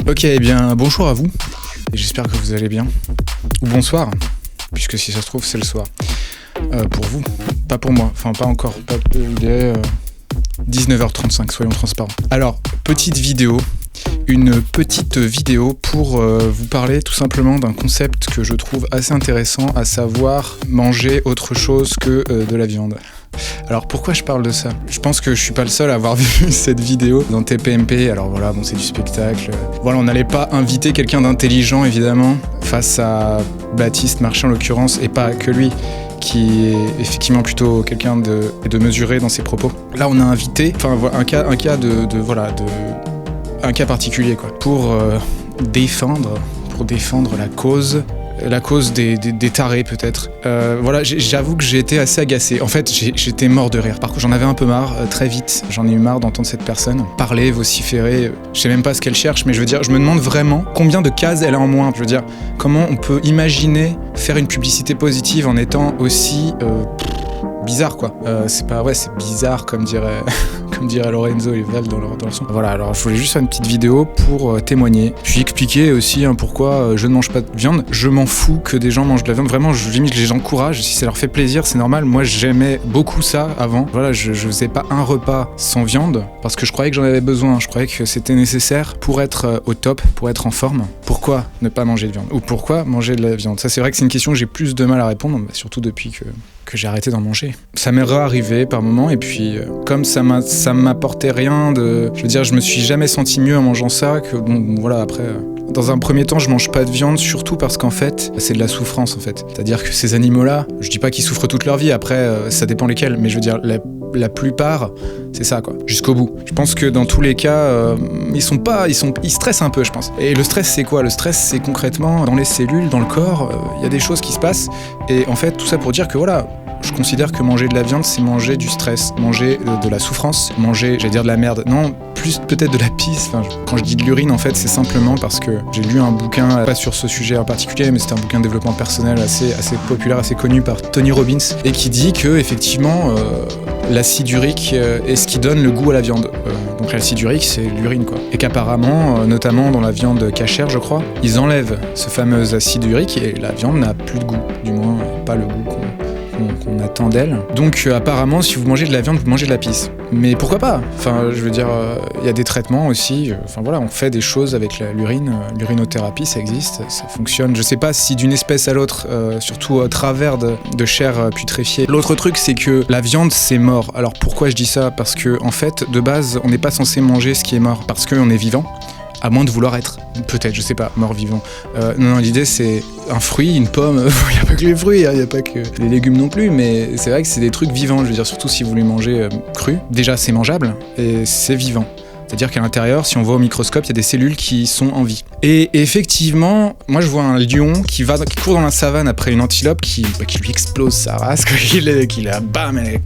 Ok, eh bien bonjour à vous, j'espère que vous allez bien, ou bonsoir, puisque si ça se trouve c'est le soir, pour vous, pas pour moi, enfin pas encore, il est 19h35, soyons transparents. Alors, une petite vidéo pour vous parler tout simplement d'un concept que je trouve assez intéressant, à savoir manger autre chose que de la viande. Alors pourquoi je parle de ça ? Je pense que je suis pas le seul à avoir vu cette vidéo dans TPMP, alors voilà, bon c'est du spectacle. Voilà, on n'allait pas inviter quelqu'un d'intelligent évidemment face à Baptiste Marchais en l'occurrence, et pas que lui, qui est effectivement plutôt quelqu'un de mesuré dans ses propos. Là on a invité, un cas particulier quoi, pour défendre la cause des tarés peut-être. Voilà, j'avoue que j'ai été assez agacé. En fait, j'étais mort de rire. Par contre, j'en avais un peu marre, très vite. J'en ai eu marre d'entendre cette personne parler, vociférer. Je sais même pas ce qu'elle cherche, mais je veux dire, je me demande vraiment combien de cases elle a en moins. Je veux dire, comment on peut imaginer faire une publicité positive en étant aussi bizarre quoi. C'est bizarre comme dirait Lorenzo et Val dans leur son. Voilà, alors je voulais juste faire une petite vidéo pour témoigner, puis expliquer aussi pourquoi je ne mange pas de viande. Je m'en fous que des gens mangent de la viande, vraiment, limite je les encourage, si ça leur fait plaisir, c'est normal. Moi j'aimais beaucoup ça avant. Voilà, je faisais pas un repas sans viande parce que je croyais que j'en avais besoin, je croyais que c'était nécessaire pour être au top, pour être en forme. Pourquoi ne pas manger de viande ? Ou pourquoi manger de la viande ? Ça c'est vrai que c'est une question que j'ai plus de mal à répondre, surtout depuis que j'ai arrêté d'en manger. Ça m'est arrivé par moments, et puis comme ça m'apportait rien de... Je veux dire, je me suis jamais senti mieux en mangeant ça que... Bon, voilà, après... Dans un premier temps, je mange pas de viande, surtout parce qu'en fait, c'est de la souffrance, en fait. C'est-à-dire que ces animaux-là, je dis pas qu'ils souffrent toute leur vie, après, ça dépend lesquels, mais je veux dire, la plupart, c'est ça, quoi. Jusqu'au bout. Je pense que dans tous les cas, ils stressent un peu, je pense. Et le stress, c'est quoi ? Le stress, c'est concrètement, dans les cellules, dans le corps, il y a des choses qui se passent. Et en fait, tout ça pour dire que voilà, je considère que manger de la viande, c'est manger du stress, manger de la souffrance, manger, j'allais dire de la merde, non, plus peut-être de la pisse. Quand je dis de l'urine, en fait, c'est simplement parce que j'ai lu un bouquin, pas sur ce sujet en particulier, mais c'était un bouquin de développement personnel assez populaire, assez connu par Tony Robbins, et qui dit que, effectivement, l'acide urique est ce qui donne le goût à la viande. Donc l'acide urique, c'est l'urine, quoi. Et qu'apparemment, notamment dans la viande cachère, je crois, ils enlèvent ce fameux acide urique et la viande n'a plus de goût, du moins pas le goût qu'on attend d'elle. Donc apparemment, si vous mangez de la viande, vous mangez de la pisse. Mais pourquoi pas ? Enfin, je veux dire, il y a des traitements aussi. Voilà, on fait des choses avec l'urine. L'urinothérapie, ça existe, ça fonctionne. Je sais pas si d'une espèce à l'autre, surtout au travers de chair putréfiée. L'autre truc, c'est que la viande, c'est mort. Alors pourquoi je dis ça ? Parce que en fait, de base, on n'est pas censé manger ce qui est mort, parce qu'on est vivant. À moins de vouloir être, peut-être, je sais pas, mort-vivant. Non, l'idée c'est un fruit, une pomme, il n'y a pas que les fruits, il n'y a pas que les légumes non plus, mais c'est vrai que c'est des trucs vivants, je veux dire, surtout si vous les mangez crus. Déjà, c'est mangeable et c'est vivant. C'est-à-dire qu'à l'intérieur, si on voit au microscope, il y a des cellules qui sont en vie. Et effectivement, moi je vois un lion qui court dans la savane après une antilope qui lui explose sa race, qu'il la bam, elle est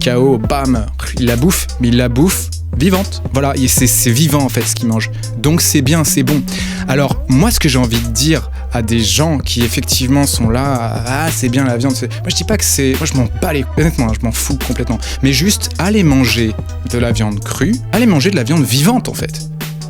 KO, bam, il la bouffe, mais il la bouffe vivante. Voilà, c'est vivant en fait ce qu'il mange. Donc c'est bien, c'est bon. Alors moi ce que j'ai envie de dire à des gens qui effectivement sont là, c'est bien la viande, moi je dis pas que c'est... Moi je m'en bats les... Honnêtement, je m'en fous complètement. Mais juste, allez manger de la viande crue, allez manger de la viande vivante en fait.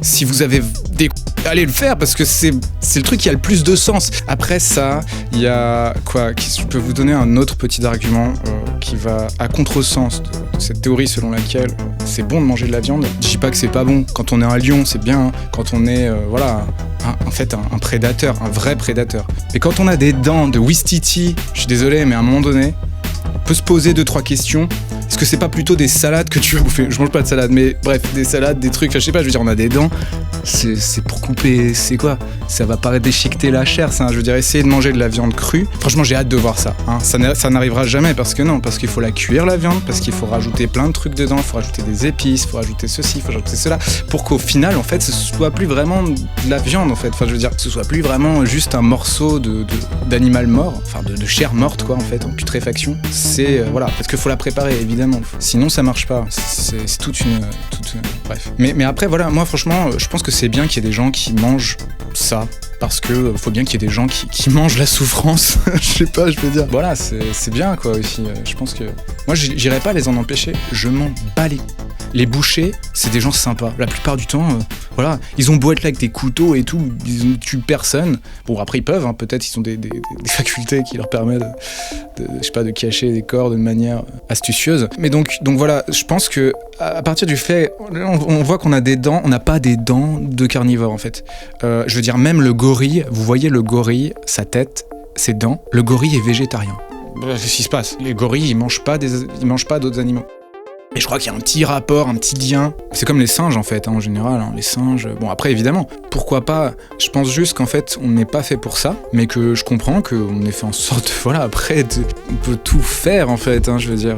Si vous avez des... Allez le faire parce que c'est le truc qui a le plus de sens. Après ça, il y a quoi ? Je peux vous donner un autre petit argument qui va à contresens de cette théorie selon laquelle c'est bon de manger de la viande. Je dis pas que c'est pas bon. Quand on est un lion, c'est bien. Quand on est un prédateur, un vrai prédateur. Et quand on a des dents de Ouistiti, je suis désolé, mais à un moment donné, on peut se poser 2-3 questions. Est-ce que c'est pas plutôt des salades que tu vas bouffer ? Je mange pas de salade, mais bref, des salades, des trucs, je sais pas, je veux dire, on a des dents, c'est pour couper, c'est quoi ? Ça va pas déchiqueter la chair, ça, je veux dire, essayer de manger de la viande crue. Franchement, j'ai hâte de voir ça, hein. Ça n'arrivera jamais, parce qu'il faut la cuire la viande, parce qu'il faut rajouter plein de trucs dedans, il faut rajouter des épices, il faut rajouter ceci, il faut rajouter cela, pour qu'au final, en fait, ce soit plus vraiment de la viande, en fait. Enfin, je veux dire, que ce soit plus vraiment juste un morceau d'animal mort, enfin, de chair morte, quoi, en fait, en putréfaction. C'est, voilà, parce qu'il faut la préparer, évidemment. Sinon ça marche pas, c'est toute une bref. Mais après voilà, moi franchement je pense que c'est bien qu'il y ait des gens qui mangent ça, parce que faut bien qu'il y ait des gens qui mangent la souffrance. Je sais pas, je veux dire. Voilà, c'est bien quoi aussi. Je pense que moi j'irai pas les en empêcher, je m'en bats les... Les bouchers, c'est des gens sympas. La plupart du temps, voilà, ils ont beau être là avec des couteaux et tout, ils ne tuent personne. Bon, après ils peuvent, hein, peut-être ils ont des facultés qui leur permettent de cacher des corps de manière astucieuse. Mais donc voilà, je pense que à partir du fait, on voit qu'on a des dents, on n'a pas des dents de carnivore en fait. Je veux dire, même le gorille, vous voyez le gorille, sa tête, ses dents, le gorille est végétarien. Qu'est-ce qui se passe ? Les gorilles, ils mangent pas d'autres animaux. Et je crois qu'il y a un petit rapport, un petit lien. C'est comme les singes en fait, hein, en général. Hein. Les singes, bon après évidemment, pourquoi pas ? Je pense juste qu'en fait, on n'est pas fait pour ça, mais que je comprends qu'on est fait en sorte, voilà, après, on peut tout faire en fait, hein, je veux dire...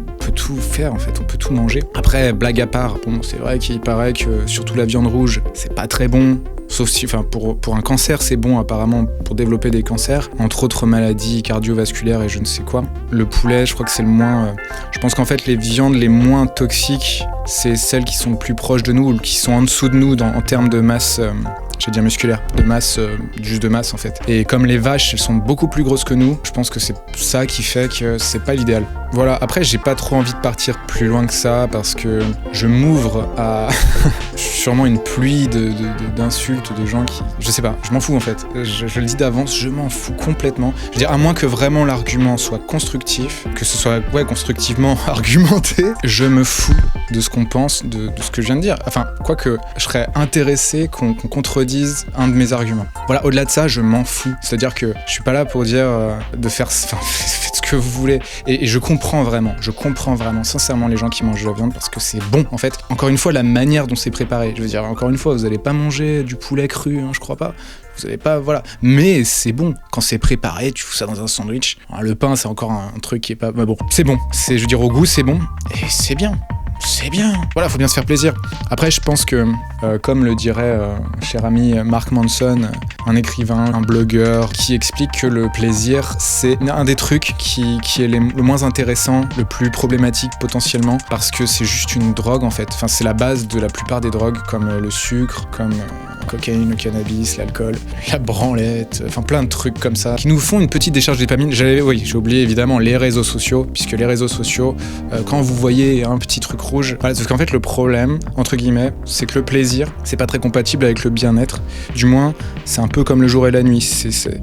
On peut tout faire en fait, on peut tout manger. Après, blague à part, bon, c'est vrai qu'il paraît que surtout la viande rouge, c'est pas très bon. Sauf si, enfin, pour un cancer, c'est bon apparemment pour développer des cancers, entre autres maladies cardiovasculaires et je ne sais quoi. Le poulet, je crois que c'est le moins... je pense qu'en fait, les viandes les moins toxiques, c'est celles qui sont le plus proches de nous ou qui sont en dessous de nous en termes de masse... J'ai dit musculaire, de masse, juste de masse en fait. Et comme les vaches, elles sont beaucoup plus grosses que nous, je pense que c'est ça qui fait que c'est pas l'idéal. Voilà, après j'ai pas trop envie de partir plus loin que ça parce que je m'ouvre à sûrement une pluie d'insultes de gens qui... Je sais pas, je m'en fous en fait. Je le dis d'avance, je m'en fous complètement. Je veux dire, à moins que vraiment l'argument soit constructif, que ce soit constructivement argumenté, je me fous de ce qu'on pense, de ce que je viens de dire. Enfin, quoique, je serais intéressé qu'on contredise un de mes arguments. Voilà, au-delà de ça, je m'en fous. C'est-à-dire que je suis pas là pour dire de faire... Enfin, faites ce que vous voulez. Et je comprends vraiment sincèrement les gens qui mangent de la viande parce que c'est bon, en fait. Encore une fois, la manière dont c'est préparé. Je veux dire, encore une fois, vous allez pas manger du poulet cru, hein, je crois pas. Vous allez pas, voilà. Mais c'est bon. Quand c'est préparé, tu fous ça dans un sandwich. Alors, le pain, c'est encore un truc qui est pas... Mais bon, c'est bon. Je veux dire, au goût, c'est bon. Et c'est bien. C'est bien. Voilà, faut bien se faire plaisir. Après, je pense que, comme le dirait cher ami Mark Manson, un écrivain, un blogueur, qui explique que le plaisir, c'est un des trucs qui est le moins intéressant, le plus problématique potentiellement, parce que c'est juste une drogue en fait. Enfin, c'est la base de la plupart des drogues, comme le sucre, comme la cocaïne, le cannabis, l'alcool, la branlette, enfin plein de trucs comme ça, qui nous font une petite décharge de dopamine. J'ai oublié évidemment les réseaux sociaux, puisque les réseaux sociaux, quand vous voyez un petit truc rouge, voilà, parce qu'en fait le problème, entre guillemets, c'est que le plaisir, c'est pas très compatible avec le bien-être. Du moins, c'est un peu comme le jour et la nuit.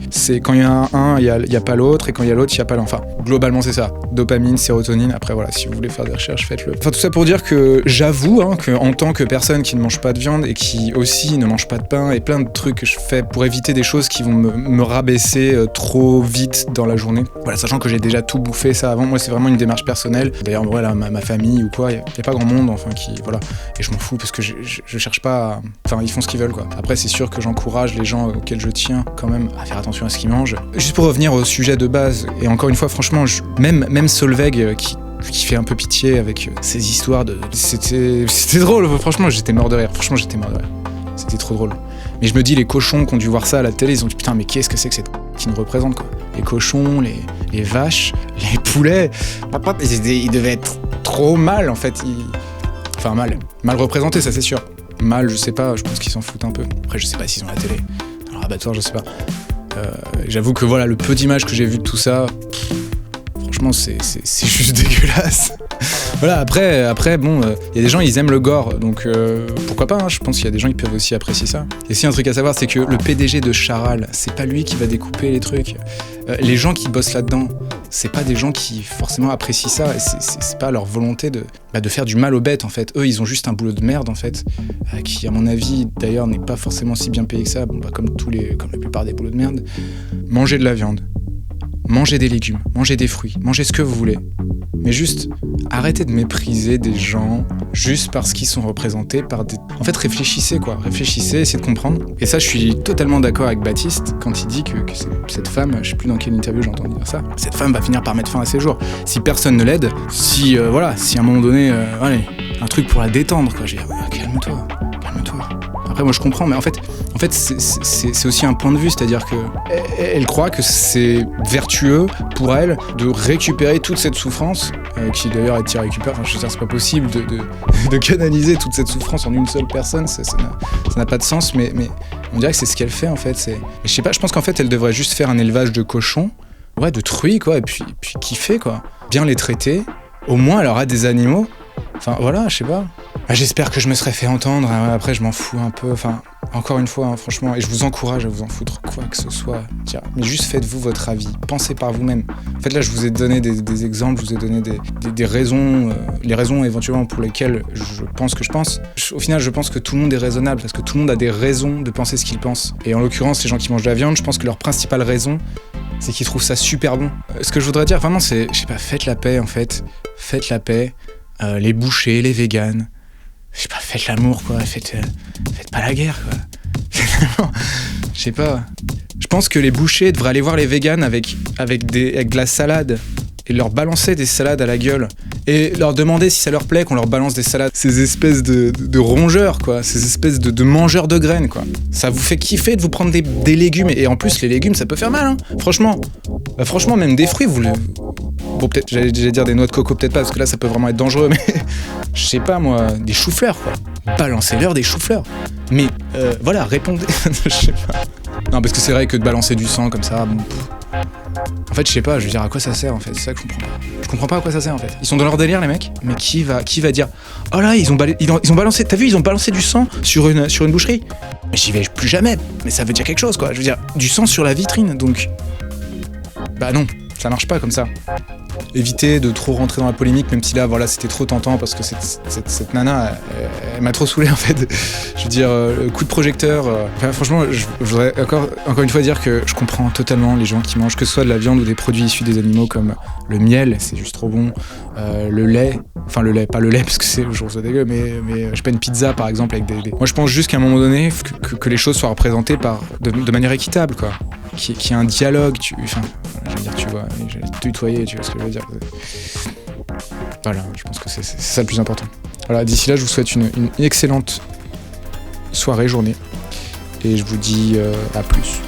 C'est quand il y a un, il y a pas l'autre, et quand il y a l'autre, il y a pas l'un. Enfin, globalement c'est ça. Dopamine, sérotonine. Après voilà, si vous voulez faire des recherches, faites-le. Enfin tout ça pour dire que j'avoue que en tant que personne qui ne mange pas de viande et qui aussi ne mange pas de pain et plein de trucs que je fais pour éviter des choses qui vont me rabaisser trop vite dans la journée. Voilà, sachant que j'ai déjà tout bouffé ça avant. Moi c'est vraiment une démarche personnelle. D'ailleurs voilà, ma famille ou quoi, il y a pas grand monde enfin qui voilà, et je m'en fous parce que je cherche pas à... Enfin ils font ce qu'ils veulent quoi. Après c'est sûr que j'encourage les gens auxquels je tiens quand même à faire attention à ce qu'ils mangent. Juste pour revenir au sujet de base, et encore une fois franchement même Solveig qui fait un peu pitié avec ces histoires de... C'était drôle, franchement j'étais mort de rire. C'était trop drôle. Mais je me dis, les cochons qui ont dû voir ça à la télé, ils ont dit putain mais qu'est-ce que c'est que cette qui nous représente quoi. Les cochons, les vaches, les poulets, ils devaient être trop mal en fait. Enfin mal représentés, ça c'est sûr. Mal, je sais pas, je pense qu'ils s'en foutent un peu. Après je sais pas s'ils ont la télé. Alors abattoir, je sais pas. J'avoue que voilà, le peu d'images que j'ai vu de tout ça, franchement c'est juste dégueulasse. Voilà, après bon, y a des gens, ils aiment le gore, donc pourquoi pas, hein, je pense qu'il y a des gens qui peuvent aussi apprécier ça. Et si un truc à savoir, c'est que le PDG de Charal, c'est pas lui qui va découper les trucs. Les gens qui bossent là-dedans, c'est pas des gens qui forcément apprécient ça, et c'est pas leur volonté de faire du mal aux bêtes en fait. Eux, ils ont juste un boulot de merde en fait, qui à mon avis d'ailleurs n'est pas forcément si bien payé que ça, comme la plupart des boulots de merde. Mangez de la viande, mangez des légumes, mangez des fruits, mangez ce que vous voulez. Mais juste, arrêtez de mépriser des gens juste parce qu'ils sont représentés par des... En fait, réfléchissez, essayez de comprendre. Et ça, je suis totalement d'accord avec Baptiste quand il dit que cette femme, je sais plus dans quelle interview j'ai entendu dire ça, cette femme va finir par mettre fin à ses jours. Si personne ne l'aide, si à un moment donné, un truc pour la détendre, quoi. Je vais dire, calme-toi. Après, moi, je comprends, mais en fait, c'est aussi un point de vue, c'est-à-dire que elle croit que c'est vertueux pour elle de récupérer toute cette souffrance, qui d'ailleurs est irrécupérable. Enfin, je veux dire, c'est pas possible de canaliser toute cette souffrance en une seule personne, ça n'a pas de sens, mais on dirait que c'est ce qu'elle fait en fait. Je sais pas, je pense qu'en fait, elle devrait juste faire un élevage de cochons, de truies, quoi, et puis kiffer, quoi. Bien les traiter, au moins elle aura des animaux. Enfin voilà, je sais pas. Ah, j'espère que je me serais fait entendre, hein, après je m'en fous un peu, enfin encore une fois, hein, franchement, et je vous encourage à vous en foutre quoi que ce soit. Tiens, mais juste faites-vous votre avis, pensez par vous-même. En fait là je vous ai donné des exemples, je vous ai donné des raisons, les raisons éventuellement pour lesquelles je pense que je pense. Au final je pense que tout le monde est raisonnable, parce que tout le monde a des raisons de penser ce qu'il pense. Et en l'occurrence les gens qui mangent de la viande, je pense que leur principale raison, c'est qu'ils trouvent ça super bon. Ce que je voudrais dire vraiment c'est, je sais pas, faites la paix en fait, faites la paix, les bouchers, les véganes, je sais pas, faites l'amour quoi, faites pas la guerre quoi. Je sais pas. Je pense que les bouchers devraient aller voir les véganes avec de la salade et leur balancer des salades à la gueule et leur demander si ça leur plaît qu'on leur balance des salades. Ces espèces de rongeurs quoi, ces espèces de mangeurs de graines quoi. Ça vous fait kiffer de vous prendre des légumes et en plus les légumes ça peut faire mal hein. Franchement. Franchement même des fruits vous le... Bon peut-être j'allais dire des noix de coco peut-être pas parce que là ça peut vraiment être dangereux mais je sais pas moi, des choux-fleurs quoi. Balancez-leur des choux-fleurs. Mais voilà, répondez. Je sais pas. Non parce que c'est vrai que de balancer du sang comme ça, bon, en fait je sais pas, je veux dire à quoi ça sert en fait, c'est ça que je comprends pas. Je comprends pas à quoi ça sert en fait. Ils sont dans leur délire les mecs, mais qui va dire oh là ils ont balancé, t'as vu ils ont balancé du sang sur une boucherie. Mais j'y vais plus jamais, mais ça veut dire quelque chose quoi. Je veux dire, du sang sur la vitrine donc. Bah non, ça marche pas comme ça. Éviter de trop rentrer dans la polémique, même si là voilà c'était trop tentant parce que cette nana elle m'a trop saoulé en fait. Je veux dire coup de projecteur. Enfin, franchement je voudrais encore une fois dire que je comprends totalement les gens qui mangent que ce soit de la viande ou des produits issus des animaux comme le miel, c'est juste trop bon, le lait, enfin le lait, pas le lait parce que c'est je trouve ça dégueu, mais je sais pas une pizza par exemple avec des... Moi je pense juste qu'à un moment donné que les choses soient représentées de manière équitable quoi. Qu'il y ait un dialogue, enfin, j'allais dire tu vois, j'allais te tutoyer, tu vois ce que je veux dire. Voilà, je pense que c'est ça le plus important. Voilà, d'ici là, je vous souhaite une excellente soirée, journée, et je vous dis à plus.